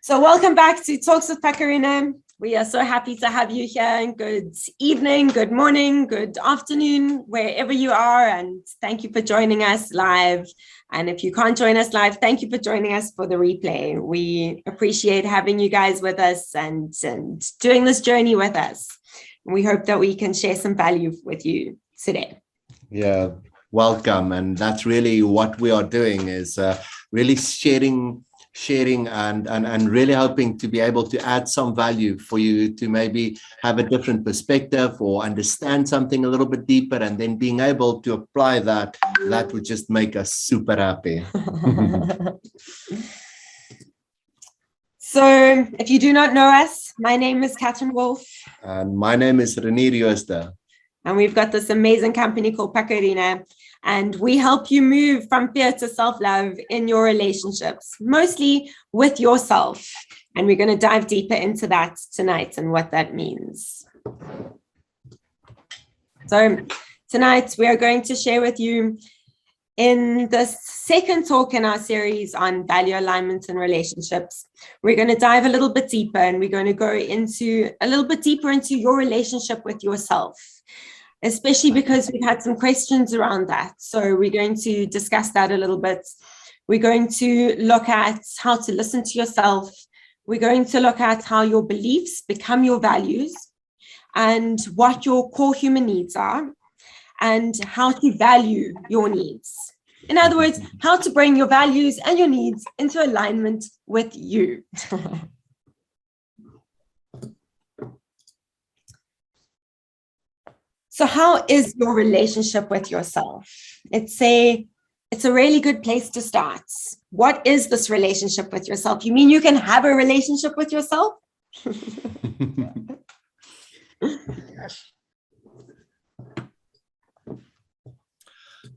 So welcome back to Talks with Pakarina. We are so happy to have you here. Good evening, good morning, good afternoon, wherever you are. And thank you for joining us live. And if you can't join us live, thank you for joining us for the replay. We appreciate having you guys with us and doing this journey with us. We hope that we can share some value with you today. Yeah, welcome. And that's really what we are doing, is really sharing and really hoping to be able to add some value for you to maybe have a different perspective or understand something a little bit deeper, and then being able to apply that would just make us super happy. So if you do not know us, my name is Catherine Wolf. And my name is Renier Jooste. And we've got this amazing company called Pakarina. And we help you move from fear to self-love in your relationships, mostly with yourself. And we're going to dive deeper into that tonight and what that means. So tonight we are going to share with you, in the second talk in our series on value alignment and relationships, we're going to dive a little bit deeper, and we're going to go into a little bit deeper into your relationship with yourself, especially because we've had some questions around that. So we're going to discuss that a little bit. We're going to look at how to listen to yourself. We're going to look at how your beliefs become your values and what your core human needs are, and how to value your needs. In other words, how to bring your values and your needs into alignment with you. So how is your relationship with yourself? It's a really good place to start. What is this relationship with yourself? You mean you can have a relationship with yourself?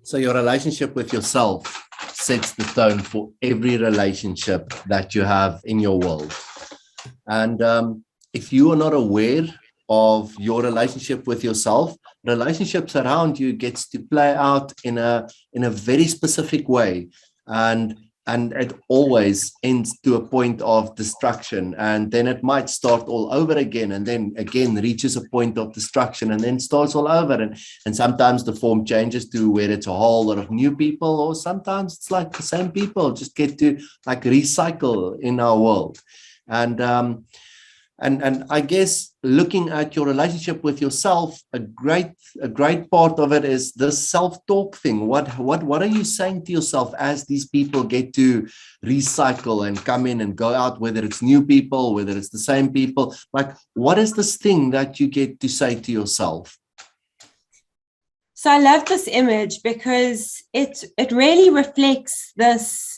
So your relationship with yourself sets the tone for every relationship that you have in your world. And if you are not aware of your relationship with yourself, relationships around you gets to play out in a very specific way, and it always ends to a point of destruction, and then it might start all over again, and then again reaches a point of destruction, and then starts all over, and sometimes the form changes to where it's a whole lot of new people, or sometimes it's like the same people just get to like recycle in our world. And I guess looking at your relationship with yourself, a great part of it is this self-talk thing. What are you saying to yourself as these people get to recycle and come in and go out, whether it's new people, whether it's the same people? Like, what is this thing that you get to say to yourself? So I love this image because it really reflects this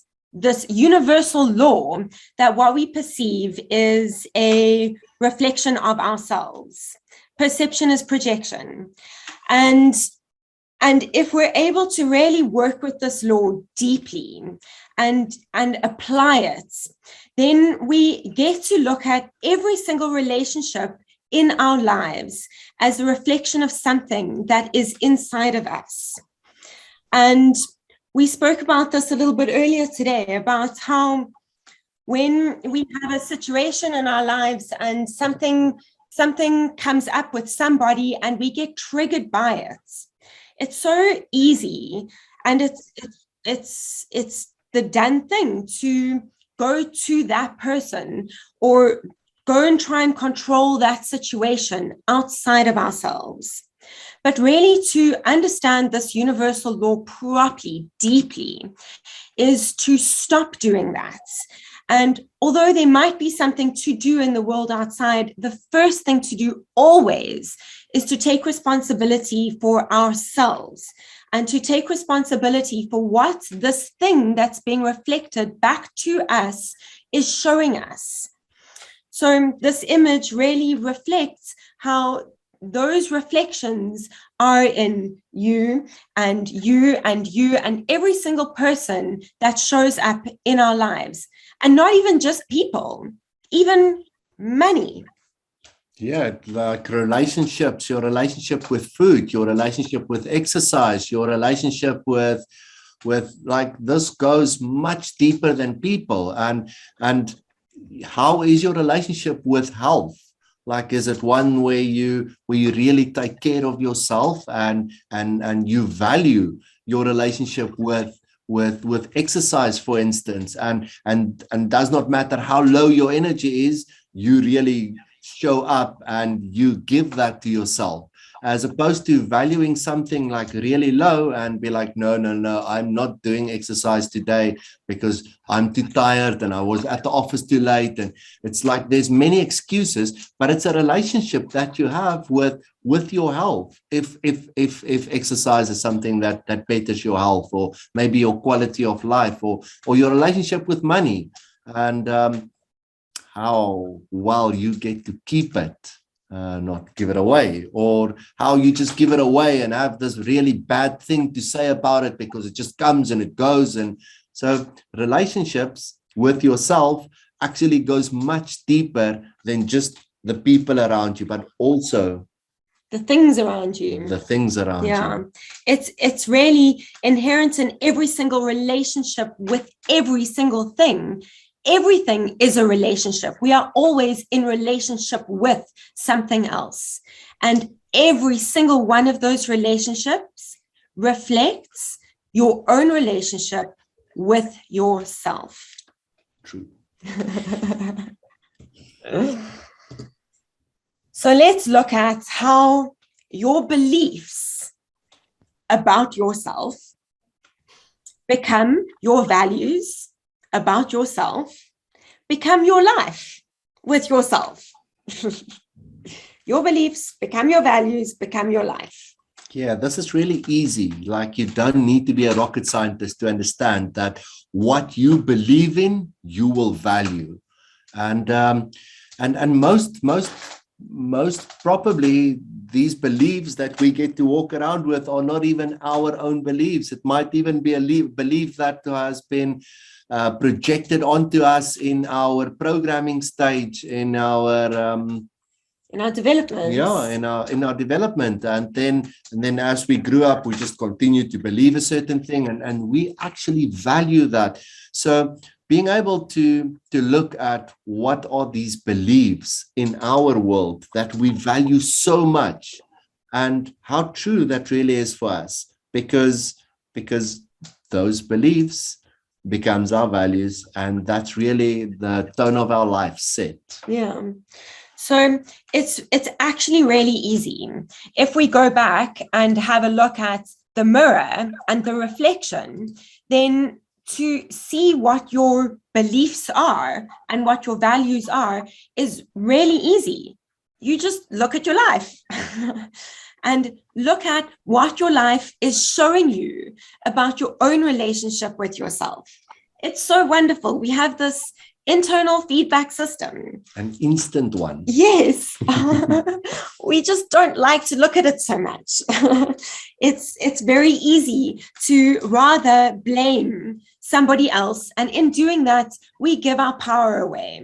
universal law that what we perceive is a reflection of ourselves. Perception is projection. And if we're able to really work with this law deeply and apply it, then we get to look at every single relationship in our lives as a reflection of something that is inside of us. And we spoke about this a little bit earlier today, about how when we have a situation in our lives and something comes up with somebody and we get triggered by it, it's so easy, and it's the done thing to go to that person or go and try and control that situation outside of ourselves. But really, to understand this universal law properly, deeply, is to stop doing that. And although there might be something to do in the world outside, the first thing to do always is to take responsibility for ourselves and to take responsibility for what this thing that's being reflected back to us is showing us. So this image really reflects how those reflections are in you and you and you and every single person that shows up in our lives. And not even just people, even money. Yeah, like relationships, your relationship with food, your relationship with exercise, your relationship with like this goes much deeper than people. And how is your relationship with health? Like, is it one where you really take care of yourself and you value your relationship with exercise, for instance, and does not matter how low your energy is, you really show up and you give that to yourself, as opposed to valuing something like really low and be like, no, I'm not doing exercise today because I'm too tired and I was at the office too late. And it's like there's many excuses, but it's a relationship that you have with your health. If exercise is something that betters your health, or maybe your quality of life, or your relationship with money, and how well you get to keep it, not give it away, or how you just give it away and have this really bad thing to say about it because it just comes and it goes. And so relationships with yourself actually goes much deeper than just the people around you, but also the things around you. Yeah. It's really inherent in every single relationship with every single thing. Everything is a relationship. We are always in relationship with something else. And every single one of those relationships reflects your own relationship with yourself. True. So let's look at how your beliefs about yourself become your values about yourself, become your life with yourself. Your beliefs become your values, become your life. Yeah, this is really easy. Like, you don't need to be a rocket scientist to understand that what you believe in, you will value. And most probably these beliefs that we get to walk around with are not even our own beliefs. It might even be a belief that has been projected onto us in our programming stage, in our development. Yeah, in our development. And then as we grew up, we just continue to believe a certain thing, and we actually value that. So being able to look at what are these beliefs in our world that we value so much, and how true that really is for us, because those beliefs becomes our values, and that's really the tone of our life set. Yeah. So it's actually really easy. If we go back and have a look at the mirror and the reflection, then to see what your beliefs are and what your values are is really easy. You just look at your life and look at what your life is showing you about your own relationship with yourself. It's so wonderful. We have this internal feedback system. An instant one. Yes. We just don't like to look at it so much. It's very easy to rather blame somebody else. And in doing that, we give our power away.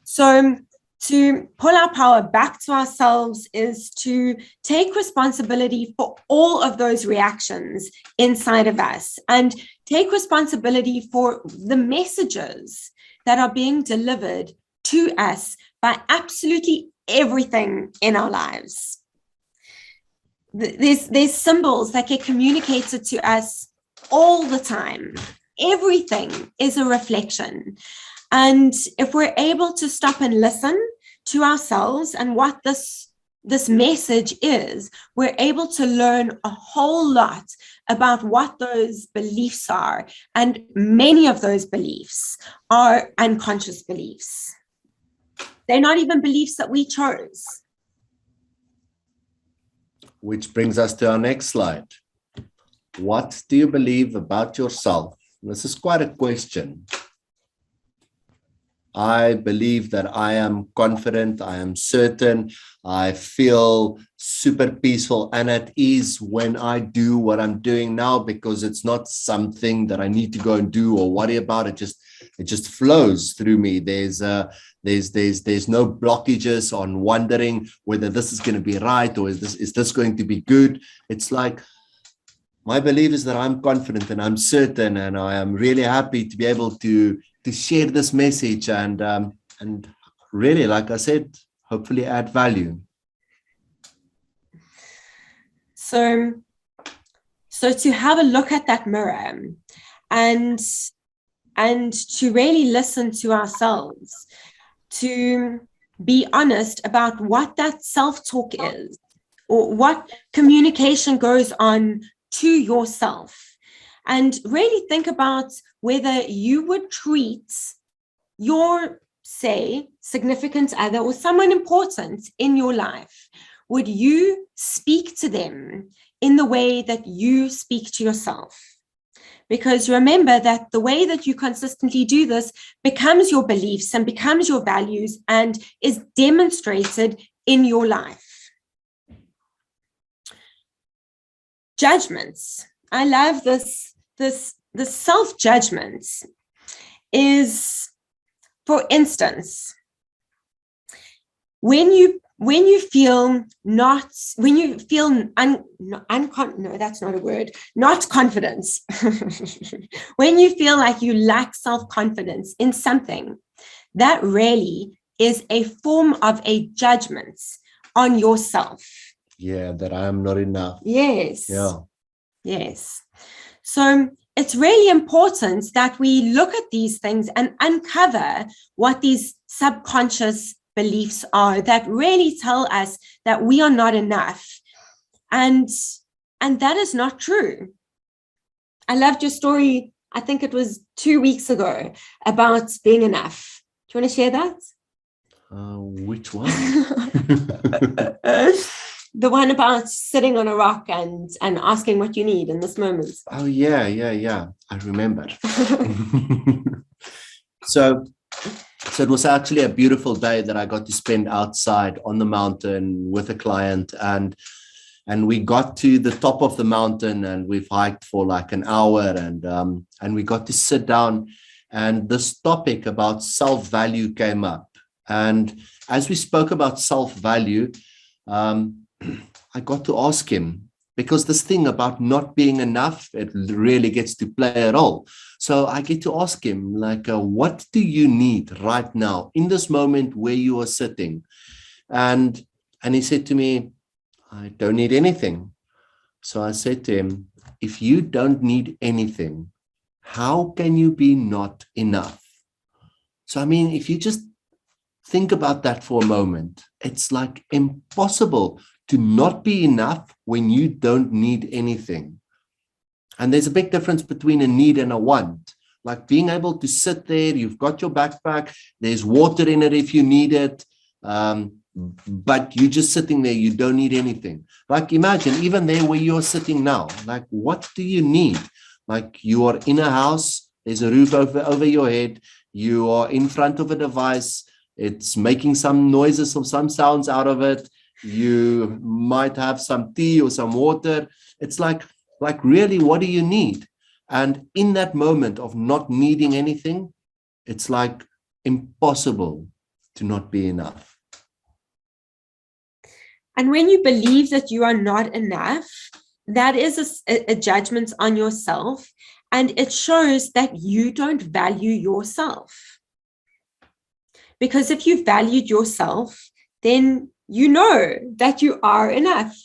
So to pull our power back to ourselves is to take responsibility for all of those reactions inside of us, and take responsibility for the messages that are being delivered to us by absolutely everything in our lives. There's symbols that get communicated to us all the time. Everything is a reflection. And if we're able to stop and listen to ourselves and what this message is, we're able to learn a whole lot about what those beliefs are. And many of those beliefs are unconscious beliefs. They're not even beliefs that we chose. Which brings us to our next slide. What do you believe about yourself? This is quite a question. I believe that I am confident, I am certain, I feel super peaceful and at ease when I do what I'm doing now, because it's not something that I need to go and do or worry about. It just flows through me. There's no blockages on wondering whether this is going to be right or is this going to be good. It's like, my belief is that I'm confident and I'm certain, and I am really happy to be able to share this message and really, like I said, hopefully add value. So to have a look at that mirror and to really listen to ourselves, to be honest about what that self-talk is, or what communication goes on to yourself, and really think about whether you would treat your, say, significant other or someone important in your life, would you speak to them in the way that you speak to yourself? Because remember that the way that you consistently do this becomes your beliefs and becomes your values and is demonstrated in your life. Judgments. I love this. The self-judgment is, for instance, when you feel not confidence, when you feel like you lack self-confidence in something, that really is a form of a judgment on yourself. Yeah, that I am not enough. Yes. Yeah. Yes. So it's really important that we look at these things and uncover what these subconscious beliefs are that really tell us that we are not enough. And that is not true. I loved your story, I think it was 2 weeks ago, about being enough. Do you want to share that? Which one? The one about sitting on a rock and asking what you need in this moment. Oh, yeah. I remember. So it was actually a beautiful day that I got to spend outside on the mountain with a client, and we got to the top of the mountain and we've hiked for like an hour, and we got to sit down, and this topic about self-value came up. And as we spoke about self-value, I got to ask him, because this thing about not being enough, it really gets to play a role. So I get to ask him, like, what do you need right now in this moment where you are sitting? And he said to me, I don't need anything. So I said to him, if you don't need anything, how can you be not enough? So, I mean, if you just think about that for a moment, it's like impossible to not be enough when you don't need anything. And there's a big difference between a need and a want. Like being able to sit there, you've got your backpack, there's water in it if you need it, but you're just sitting there, you don't need anything. Like imagine even there where you're sitting now, like what do you need? Like you are in a house, there's a roof over your head, you are in front of a device, it's making some noises or some sounds out of it, you might have some tea or some water. It's like really, what do you need? And in that moment of not needing anything, it's like impossible to not be enough. And when you believe that you are not enough, that is a judgment on yourself, and it shows that you don't value yourself. Because if you valued yourself, then you know that you are enough.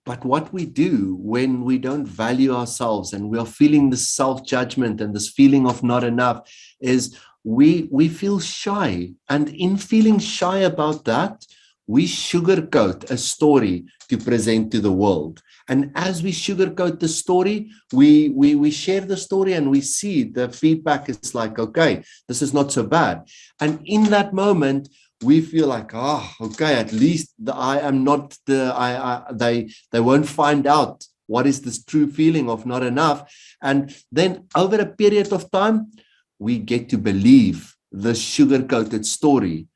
But what we do when we don't value ourselves and we are feeling this self-judgment and this feeling of not enough is we feel shy. And in feeling shy about that, we sugarcoat a story to present to the world. And as we sugarcoat the story, we share the story and we see the feedback is like, okay, this is not so bad. And in that moment, we feel like, okay, at least I am not they won't find out what is this true feeling of not enough. And then over a period of time, we get to believe the sugar-coated story.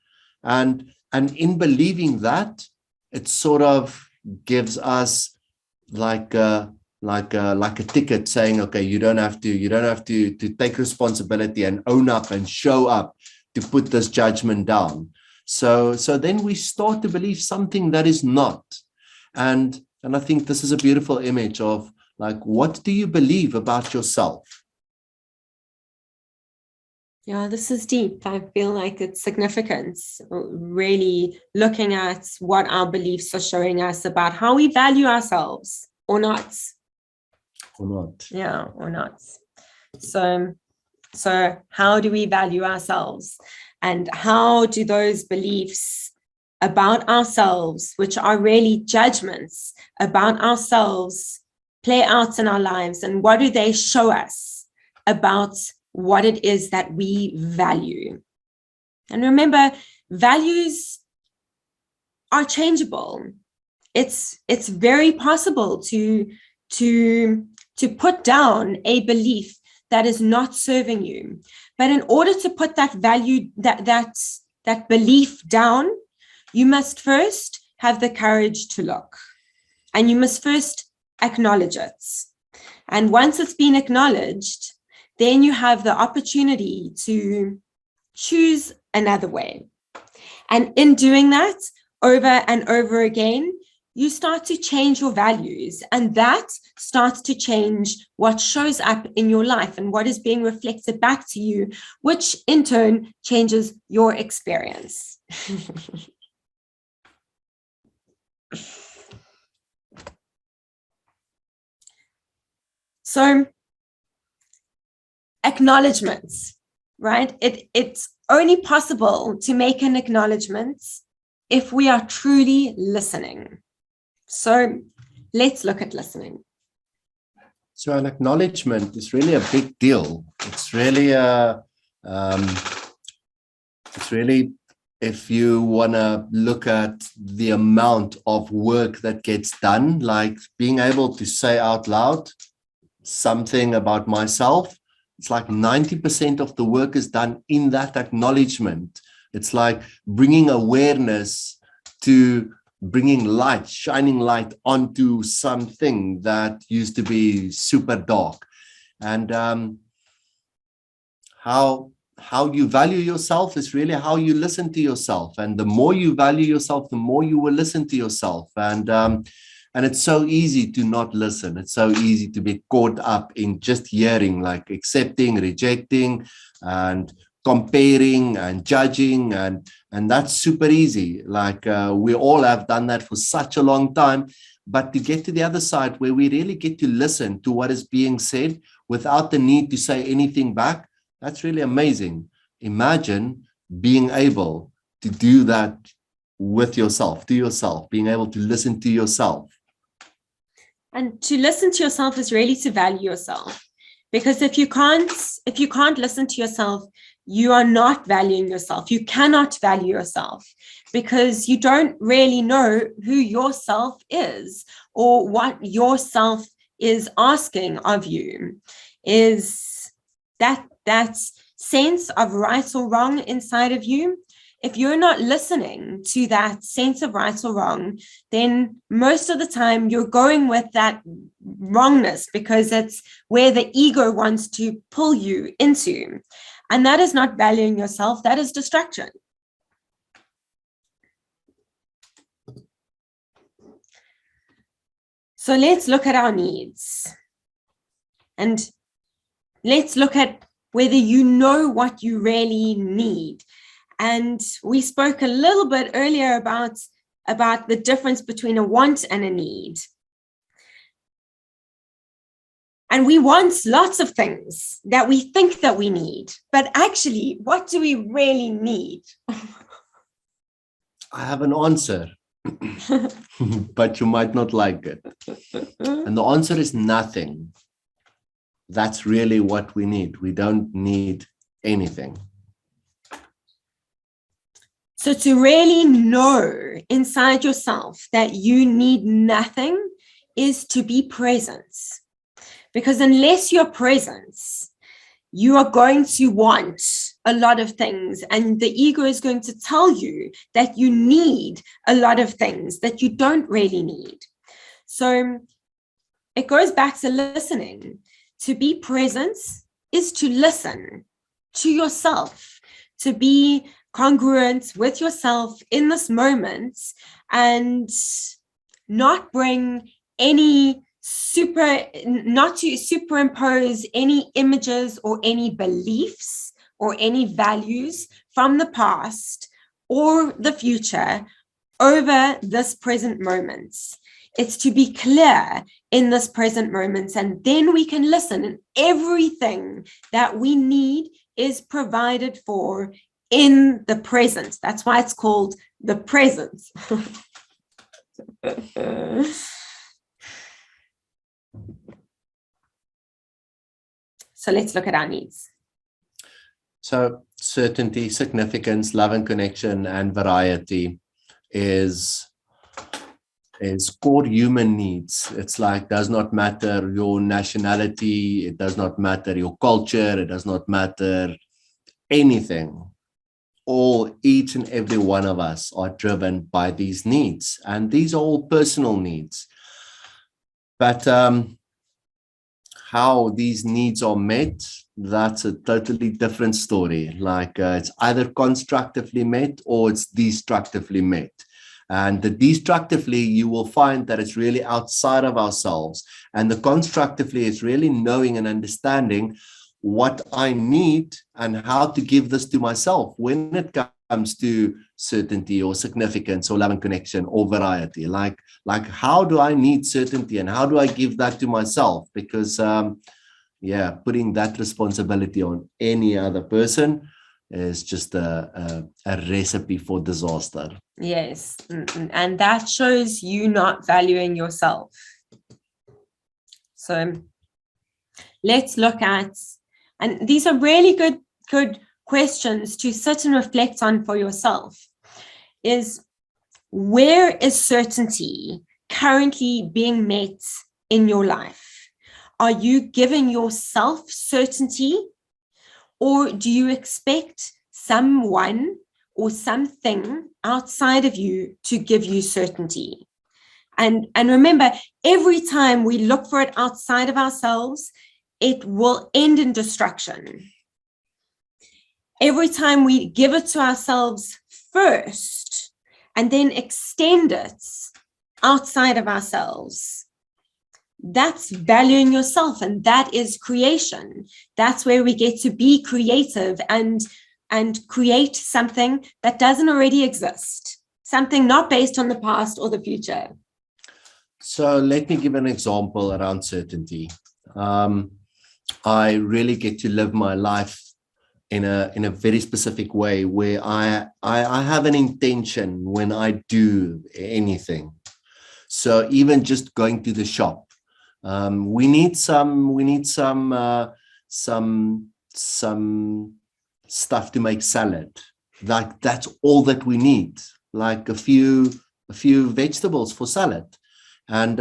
And in believing that, it sort of gives us like a ticket saying, okay, you don't have to take responsibility and own up and show up to put this judgment down. So then we start to believe something that is not. And I think this is a beautiful image of like, what do you believe about yourself? Yeah, this is deep. I feel like it's significant, really looking at what our beliefs are showing us about how we value ourselves or not. Or not. Yeah, or not. So how do we value ourselves? And how do those beliefs about ourselves, which are really judgments about ourselves, play out in our lives? And what do they show us about what it is that we value? And remember, values are changeable. It's very possible to put down a belief that is not serving you. But in order to put that value, that belief down, you must first have the courage to look. And you must first acknowledge it. And once it's been acknowledged, then you have the opportunity to choose another way. And in doing that, over and over again, you start to change your values, and that starts to change what shows up in your life and what is being reflected back to you, which in turn changes your experience. So, acknowledgements, right? It's only possible to make an acknowledgement if we are truly listening. So let's look at listening. So an acknowledgement is really a big deal. It's really if you want to look at the amount of work that gets done, like being able to say out loud something about myself, it's like 90% of the work is done in that acknowledgement. It's like bringing awareness to bringing light, shining light onto something that used to be super dark. And how you value yourself is really how you listen to yourself. And the more you value yourself, the more you will listen to yourself. And it's so easy to not listen. It's so easy to be caught up in just hearing, like accepting, rejecting, and comparing and judging, and that's super easy. Like we all have done that for such a long time. But to get to the other side where we really get to listen to what is being said without the need to say anything back, that's really amazing. Imagine being able to do that with yourself, to yourself, being able to listen to yourself. And to listen to yourself is really to value yourself. Because if you can't listen to yourself, you are not valuing yourself. You cannot value yourself because you don't really know who yourself is or what yourself is asking of you. Is that sense of right or wrong inside of you? If you're not listening to that sense of right or wrong, then most of the time you're going with that wrongness because it's where the ego wants to pull you into. And that is not valuing yourself, that is distraction. So let's look at our needs. And let's look at whether you know what you really need. And we spoke a little bit earlier about the difference between a want and a need. And we want lots of things that we think that we need, but actually, what do we really need? I have an answer, but you might not like it. And the answer is nothing. That's really what we need. We don't need anything. So to really know inside yourself that you need nothing is to be present. Because unless you're present, you are going to want a lot of things, and the ego is going to tell you that you need a lot of things that you don't really need. So it goes back to listening. To be present is to listen to yourself, to be congruent with yourself in this moment and not bring any not to superimpose any images or any beliefs or any values from the past or the future over this present moment. It's to be clear in this present moment, and then we can listen, and everything that we need is provided for in the present. That's why it's called the present. So let's look at our needs. So certainty, significance, love and connection, and variety is core human needs. It's like, does not matter your nationality, it does not matter your culture, it does not matter anything. Each and every one of us are driven by these needs, and these are all personal needs. But how these needs are met, that's a totally different story. Like it's either constructively met or it's destructively met. And the destructively, you will find that it's really outside of ourselves. And the constructively is really knowing and understanding what I need and how to give this to myself when it comes to certainty or significance or love and connection or variety. Like how do I need certainty and how do I give that to myself? Because putting that responsibility on any other person is just a recipe for disaster. Yes, and that shows you not valuing yourself. So let's look at, and these are really good questions to sit and reflect on for yourself, is where is certainty currently being met in your life? Are you giving yourself certainty, or do you expect someone or something outside of you to give you certainty? And remember, every time we look for it outside of ourselves, it will end in destruction. Every time we give it to ourselves first and then extend it outside of ourselves, that's valuing yourself, and that is creation. That's where we get to be creative and create something that doesn't already exist, something not based on the past or the future. So let me give an example around certainty. I really get to live my life in a very specific way where I have an intention when I do anything. So even just going to the shop, we need some stuff to make salad. Like that's all that we need. Like a few vegetables for salad, and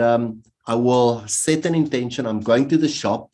I will set an intention. I'm going to the shop,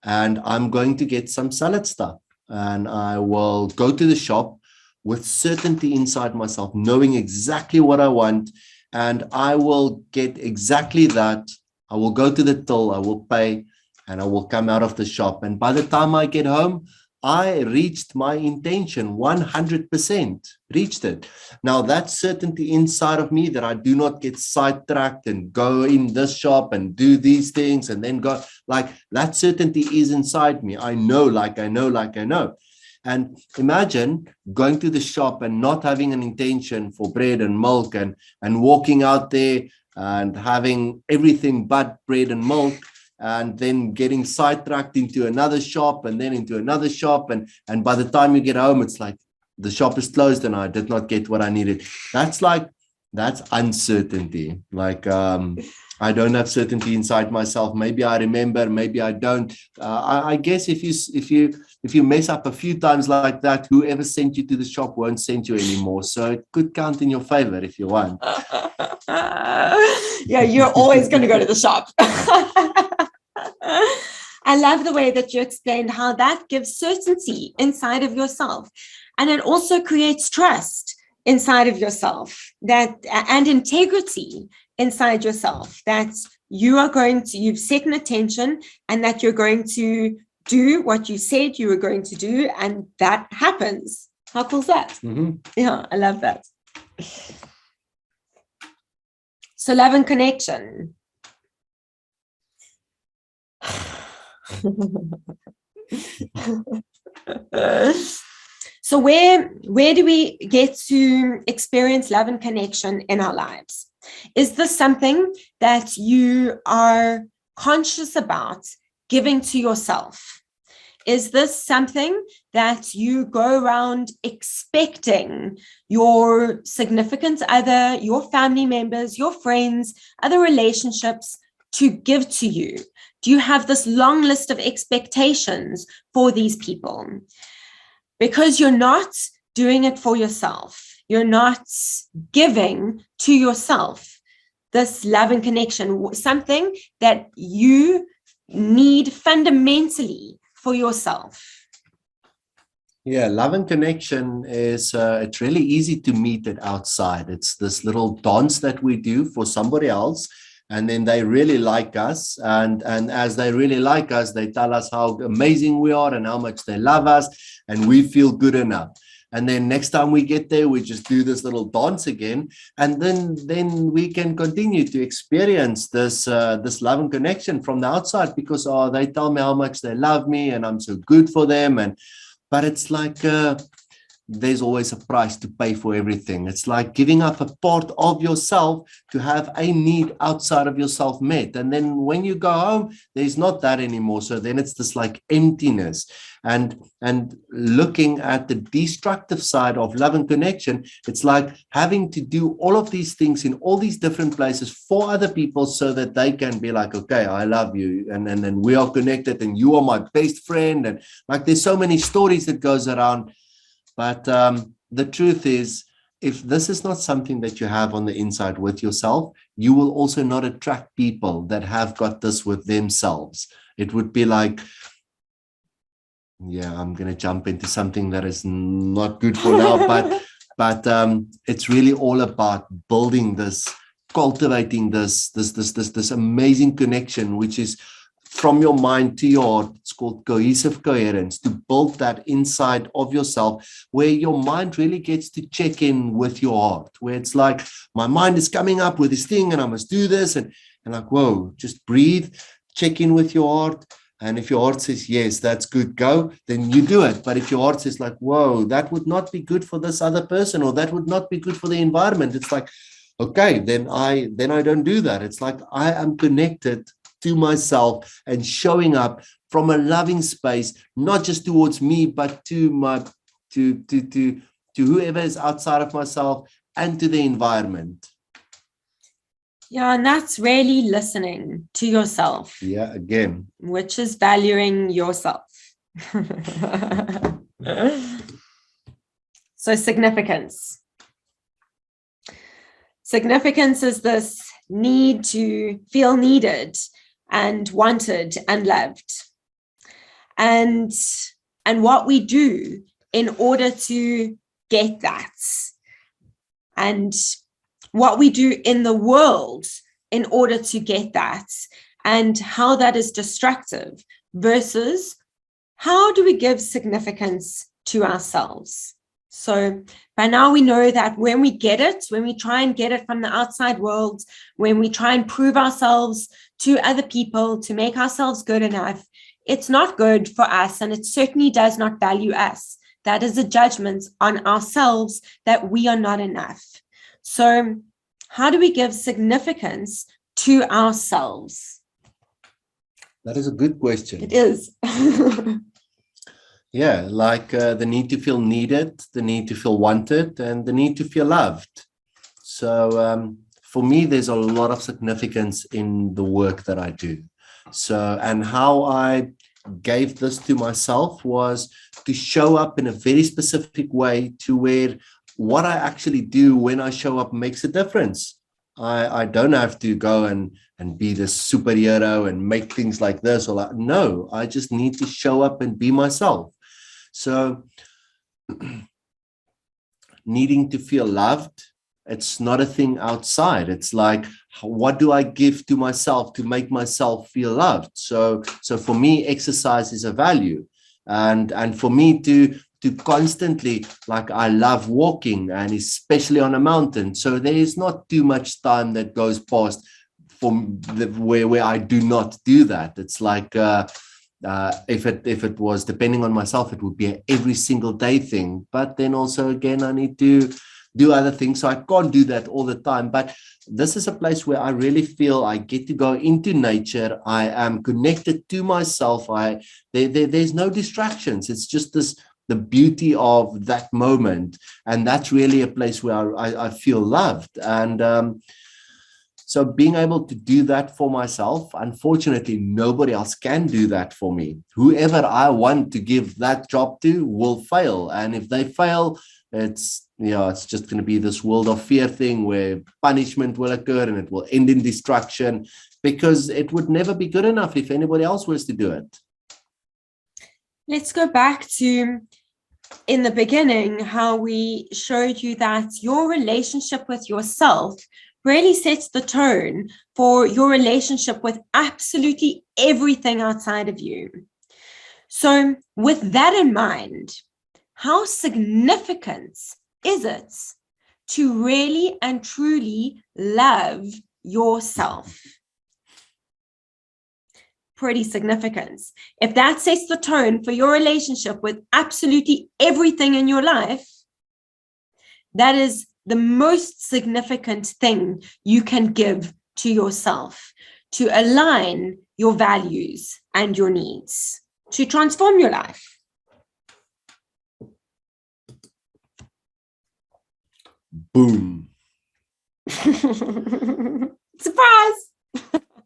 and I'm going to get some salad stuff. And I will go to the shop with certainty inside myself, knowing exactly what I want, and I will get exactly that. I will go to the till, I will pay, and I will come out of the shop. And by the time I get home, I reached my intention 100%, reached it. Now that's certainty inside of me that I do not get sidetracked and go in this shop and do these things and then go, like that certainty is inside me. I know. And imagine going to the shop and not having an intention for bread and milk and walking out there and having everything but bread and milk, and then getting sidetracked into another shop and then into another shop. And by the time you get home, it's like the shop is closed and I did not get what I needed. That's uncertainty. Like, I don't have certainty inside myself. Maybe I remember, maybe I don't. I guess if you mess up a few times like that, whoever sent you to the shop won't send you anymore. So it could count in your favor if you want. Yeah, you're always going to go to the shop. I love the way that you explained how that gives certainty inside of yourself. And it also creates trust inside of yourself, and integrity inside yourself, that you've set an intention and that you're going to do what you said you were going to do, and that happens. How cool is that? Mm-hmm. Yeah, I love that. So love and connection. So where do we get to experience love and connection in our lives? Is this something that you are conscious about giving to yourself? Is this something that you go around expecting your significant other, your family members, your friends, other relationships to give to you? Do you have this long list of expectations for these people? Because you're not doing it for yourself. You're not giving to yourself this love and connection, something that you need fundamentally for yourself. Yeah, love and connection is, it's really easy to meet it outside. It's this little dance that we do for somebody else, and then they really like us. And as they really like us, they tell us how amazing we are and how much they love us, and we feel good enough. And then next time we get there, we just do this little dance again, and then we can continue to experience this this love and connection from the outside, because they tell me how much they love me and I'm so good for them. But it's like there's always a price to pay for everything. It's like giving up a part of yourself to have a need outside of yourself met. And then when you go home, there's not that anymore. So then it's this like emptiness. And looking at the destructive side of love and connection, it's like having to do all of these things in all these different places for other people so that they can be like, okay, I love you, and we are connected, and you are my best friend. And like there's so many stories that goes around. But the truth is, if this is not something that you have on the inside with yourself, you will also not attract people that have got this with themselves. It would be like, yeah, I'm going to jump into something that is not good for now, but it's really all about building this, cultivating this amazing connection, which is from your mind to your heart. It's called cohesive coherence, to build that inside of yourself, where your mind really gets to check in with your heart, where it's like, my mind is coming up with this thing and I must do this, and like, whoa, just breathe, check in with your heart. And if your heart says, yes, that's good, go, then you do it. But if your heart says like, whoa, that would not be good for this other person, or that would not be good for the environment, it's like, okay, then I don't do that. It's like, I am connected to myself and showing up from a loving space, not just towards me, but to whoever is outside of myself and to the environment. Yeah, and that's really listening to yourself. Yeah, again. Which is valuing yourself. So significance. Significance is this need to feel needed and wanted and loved. And what we do in order to get that. And what we do in the world in order to get that, and how that is destructive versus how do we give significance to ourselves. So by now we know that when we get it, when we try and get it from the outside world, when we try and prove ourselves to other people to make ourselves good enough, it's not good for us, and it certainly does not value us. That is a judgment on ourselves that we are not enough. So how do we give significance to ourselves? That is a good question. It is. Yeah, like the need to feel needed, the need to feel wanted, and the need to feel loved. So for me, there's a lot of significance in the work that I do. So, and how I gave this to myself was to show up in a very specific way, to where what I actually do when I show up makes a difference. I don't have to go and be this superhero and make things like this or like, no, I just need to show up and be myself. So needing to feel loved, it's not a thing outside. It's like, what do I give to myself to make myself feel loved? So for me, exercise is a value. And for me to constantly, like, I love walking, and especially on a mountain. So there is not too much time that goes past where I do not do that. It's like If it was depending on myself, it would be an every single day thing. But then also again, I need to do other things, so I can't do that all the time. But this is a place where I really feel I get to go into nature. I am connected to myself. There's no distractions. It's just the beauty of that moment, and that's really a place where I feel loved. And so being able to do that for myself, unfortunately, nobody else can do that for me. Whoever I want to give that job to will fail. And if they fail, it's just going to be this world of fear thing where punishment will occur and it will end in destruction, because it would never be good enough if anybody else was to do it. Let's go back to in the beginning, how we showed you that your relationship with yourself really sets the tone for your relationship with absolutely everything outside of you. So with that in mind, how significant is it to really and truly love yourself? Pretty significant. If that sets the tone for your relationship with absolutely everything in your life, that is the most significant thing you can give to yourself to align your values and your needs, to transform your life. Boom. Surprise.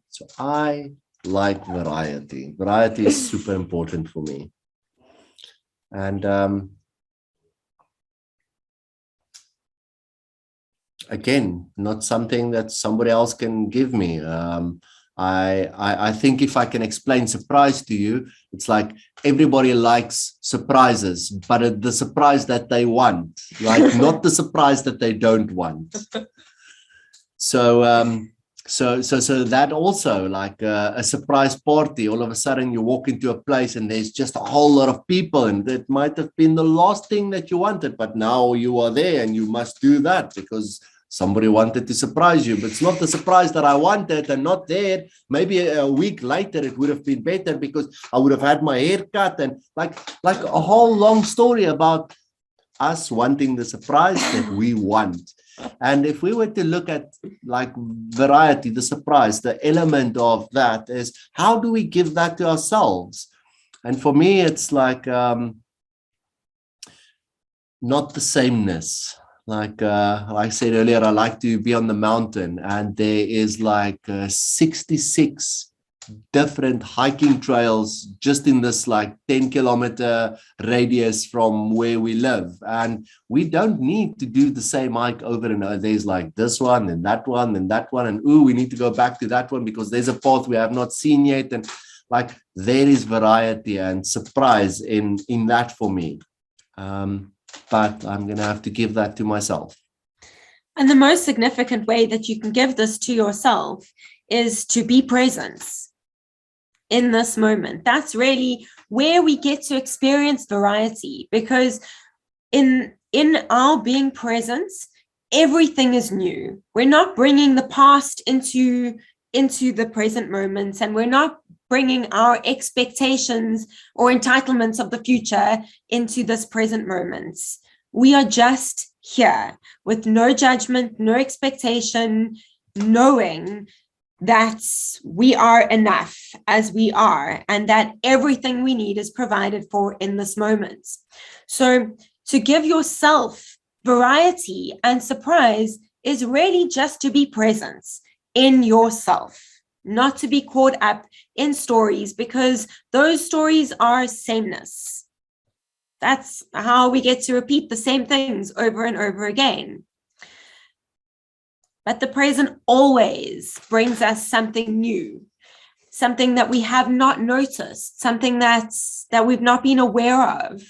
So I like variety. Variety is super important for me. And again, not something that somebody else can give me. I think if I can explain surprise to you, it's like everybody likes surprises, but the surprise that they want, like not the surprise that they don't want. So that also, like a surprise party, all of a sudden you walk into a place and there's just a whole lot of people, and it might have been the last thing that you wanted, but now you are there and you must do that because somebody wanted to surprise you. But it's not the surprise that I wanted, and not there. Maybe a week later it would have been better because I would have had my hair cut, and like a whole long story about us wanting the surprise that we want. And if we were to look at like variety, the surprise, the element of that is, how do we give that to ourselves? And for me, it's like not the sameness. Like I said earlier, I like to be on the mountain, and there is like 66 different hiking trails just in this like 10-kilometer radius from where we live, and we don't need to do the same hike over and over. There's like this one and that one and that one, and we need to go back to that one because there's a path we have not seen yet. And like there is variety and surprise in that for me, but I'm gonna have to give that to myself. And the most significant way that you can give this to yourself is to be present in this moment. That's really where we get to experience variety, because in our being present, everything is new. We're not bringing the past into the present moments, and we're not bringing our expectations or entitlements of the future into this present moment. We are just here with no judgment, no expectation, knowing that we are enough as we are, and that everything we need is provided for in this moment. So to give yourself variety and surprise is really just to be present in yourself, not to be caught up in stories, because those stories are sameness. That's how we get to repeat the same things over and over again. But the present always brings us something new, something that we have not noticed, something that we've not been aware of.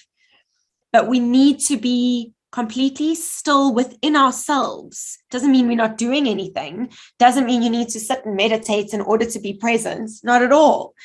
But we need to be completely still within ourselves. Doesn't mean we're not doing anything. Doesn't mean you need to sit and meditate in order to be present. Not at all.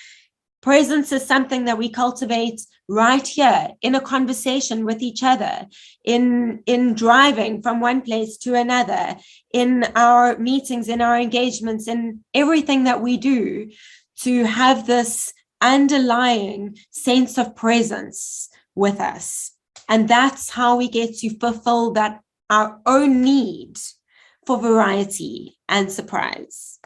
Presence is something that we cultivate right here in a conversation with each other, in driving from one place to another, in our meetings, in our engagements, in everything that we do, to have this underlying sense of presence with us. And that's how we get to fulfill that our own need for variety and surprise.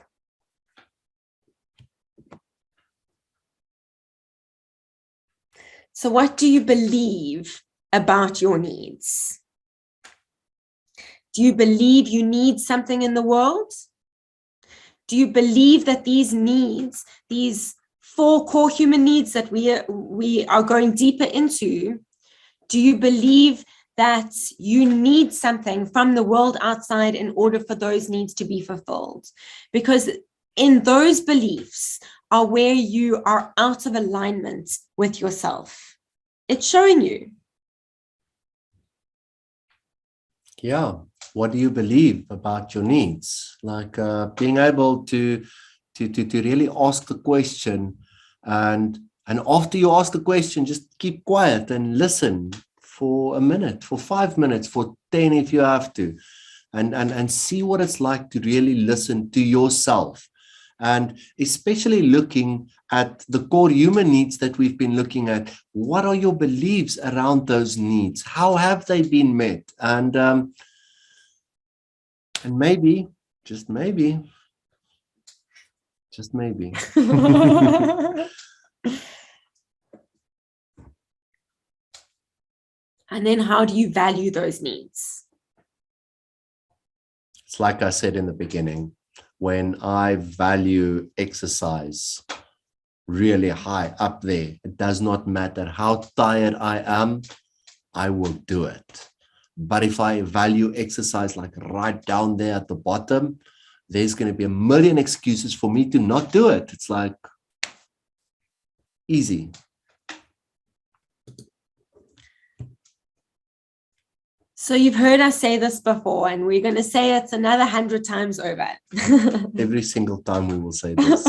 So what do you believe about your needs? Do you believe you need something in the world? Do you believe that these needs, these 4 core human needs that we are going deeper into, do you believe that you need something from the world outside in order for those needs to be fulfilled? Because in those beliefs are where you are out of alignment with yourself. It's showing you. Yeah. What do you believe about your needs? Like being able to really ask the question, and after you ask the question, just keep quiet and listen for a minute, for 5 minutes, for 10 if you have to, and see what it's like to really listen to yourself. And especially looking at the core human needs that we've been looking at. What are your beliefs around those needs? How have they been met? And maybe, just maybe. And then how do you value those needs? It's like I said in the beginning, when I value exercise really high up there, it does not matter how tired I am, I will do it. But if I value exercise like right down there at the bottom, there's going to be a million excuses for me to not do it. It's like easy. So you've heard us say this before, and we're going to say it another 100 times over. Every single time we will say this.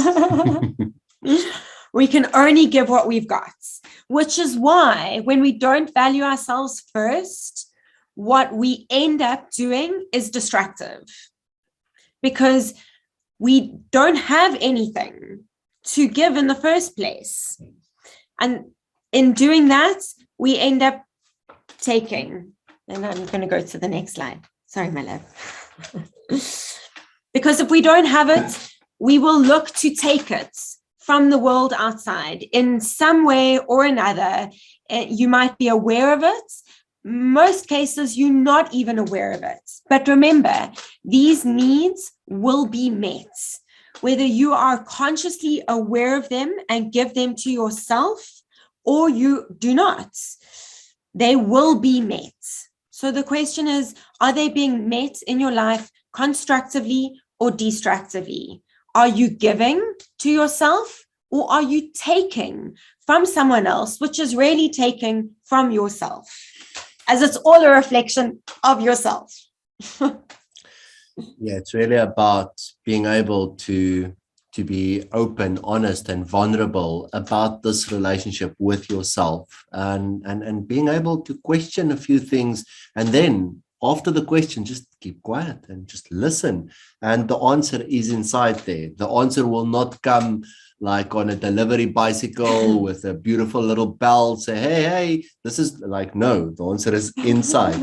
We can only give what we've got, which is why when we don't value ourselves first, what we end up doing is destructive, because we don't have anything to give in the first place. And in doing that, we end up taking. And I'm going to go to the next slide. Sorry, my love. Because if we don't have it, we will look to take it from the world outside in some way or another. You might be aware of it. Most cases, you're not even aware of it. But remember, these needs will be met, whether you are consciously aware of them and give them to yourself or you do not. They will be met. So the question is, are they being met in your life constructively or destructively? Are you giving to yourself, or are you taking from someone else, which is really taking from yourself, as it's all a reflection of yourself? Yeah, it's really about being able to be open, honest, and vulnerable about this relationship with yourself, and being able to question a few things, and then after the question, just keep quiet and just listen. And the answer is inside there. The answer will not come like on a delivery bicycle with a beautiful little bell, say, hey, this is like, no, the answer is inside.